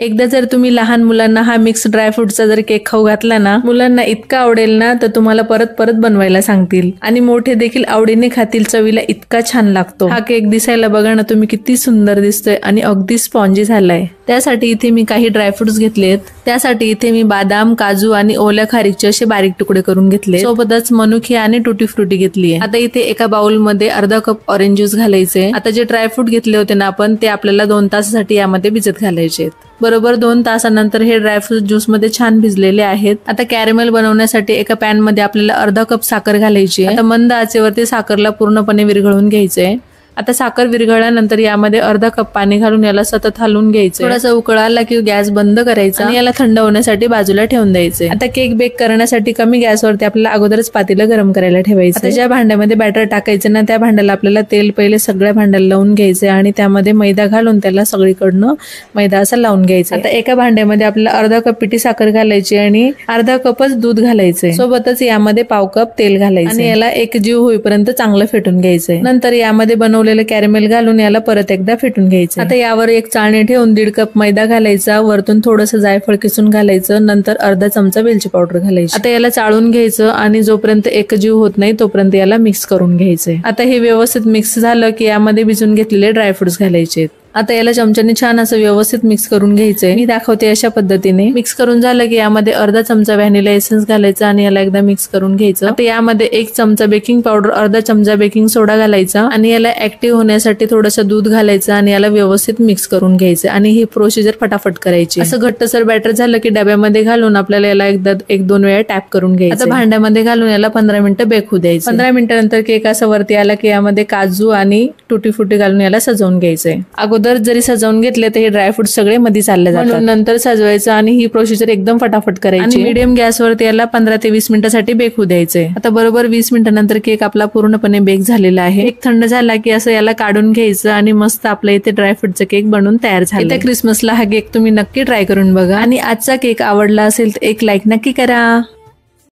एकदा जर तुम्ही लहान मुलांना हा मिक्स ड्रायफ्रूटचा जर केक खाऊ घातला ना, मुलांना इतका आवडेल ना तर तुम्हाला परत परत बनवायला सांगतील आणि मोठे देखील आवडीने खातील. चवीला इतका छान लागतो हा केक. दिसायला बघा ना तुम्ही किती सुंदर दिसतोय आणि अगदी स्पॉन्जी झालाय. त्यासाठी इथे मी काही ड्रायफ्रुट्स घेतलेत. त्यासाठी इथे मी बदाम, काजू आणि ओल्या खारीकचे असे बारीक तुकडे करून घेतले. सोबतच मनुके आणि टुटी फ्रुटी घेतली आहे. आता इथे एका बाउल मध्ये अर्धा कप ऑरेंज ज्यूस घालायचे. आता जे ड्रायफ्रूट घेतले होते ना आपण, ते आपल्याला 2 तासासाठी यामध्ये भिजत घालायचे. बरोबर 2 तासानंतर हे ड्रायफ्रूट ज्यूस मध्ये छान भिजलेले आहेत. आता कॅरेमेल बनवण्यासाठी एका पॅन मध्ये आपल्याला अर्धा कप साखर घालायची. आता मंद आचेवरती साखरला पूर्णपणे विरघळून घ्यायचंय. आता साखर विरघळल्यानंतर यामध्ये अर्धा कप पाणी घालून याला सतत हलवून घ्यायचं. थोडासा उकळ आला की गॅस बंद करायचा आणि याला थंड होण्यासाठी बाजूला ठेवून द्यायचे. आता केक बेक करण्यासाठी कमी गॅसवरती आपल्याला अगोदरच पातेलं गरम करायला ठेवायचं. आता ज्या भांड्यामध्ये बॅटर टाकायचं ना, त्या भांड्याला आपल्याला तेल पहिले सगळ्या भांड्याला लावून घ्यायचे आणि त्यामध्ये मैदा घालून त्याला सगळीकडनं मैदा असा लावून घ्यायचा. आता एका भांड्यामध्ये आपल्याला अर्धा कप पिठी साखर घालायची आणि अर्धा कपच दूध घालायचंय. सोबतच यामध्ये पाव कप तेल घालायचं आणि याला एक जीव होईपर्यंत चांगलं फेटून घ्यायचंय. नंतर यामध्ये बनवलेलं कॅरेमेल घालून याला परत एकदा फेटून घ्यायचं. आता यावर एक चाळणी ठेवून 1.5 कप मैदा घालायचा. वरतून थोडंसं जायफळ किसून घालायचं. नंतर अर्धा चमचा वेलची पावडर घालायची. आता याला चाळून घ्यायचं आणि जोपर्यंत एकजीव होत नाही तोपर्यंत याला मिक्स करून घ्यायचंय. आता हे व्यवस्थित मिक्स झालं की यामध्ये भिजून घेतलेले ड्रायफ्रुट्स घालायचे. आता याला चमच्याने छान असं व्यवस्थित मिक्स करून घ्यायचंय. मी दाखवते अशा पद्धतीने. मिक्स करून झालं की यामध्ये अर्धा चमचा व्हॅनिला एसेन्स घालायचा आणि याला एकदा मिक्स करून घ्यायचं. आता यामध्ये 1 चमचा बेकिंग पावडर, अर्धा चमचा बेकिंग सोडा घालायचा आणि याला ऍक्टिव्ह होण्यासाठी थोडंसं दूध घालायचं आणि याला व्यवस्थित मिक्स करून घ्यायचं आणि ही प्रोसिजर फटाफट करायची. असं घट्टसर बॅटर झालं की डब्यामध्ये घालून आपल्याला याला एकदा 1-2 वेळा टॅप करून घ्यायचं. आता भांड्यामध्ये घालून याला 15 मिनिटं बेक होऊ द्यायचं. 15 मिनिटांनंतर केक असं वरती आला की यामध्ये काजू आणि टुटी फ्रुटी घालून याला सजवून घ्यायचंय. अगोदर जरी सजवून घेतले तर हे ड्रायफ्रूट सगळे मध्ये चालले जातात. नंतर सजवायचं आणि ही प्रोसिजर एकदम फटाफट करायची. मीडियम गॅसवरती याला 15 ते 20 मिनिटांसाठी बेक होऊ द्यायचंय. आता बरोबर 20 मिनिटांनंतर केक आपला पूर्णपणे बेक झालेला आहे. केक थंड झाला की असं याला काढून घ्यायचं आणि मस्त आपल्या इथे ड्रायफ्रूटचा केक बनवून तयार झाला. त्या क्रिसमसला हा केक तुम्ही नक्की ट्राय करून बघा आणि आजचा केक आवडला असेल तर एक लाईक नक्की करा.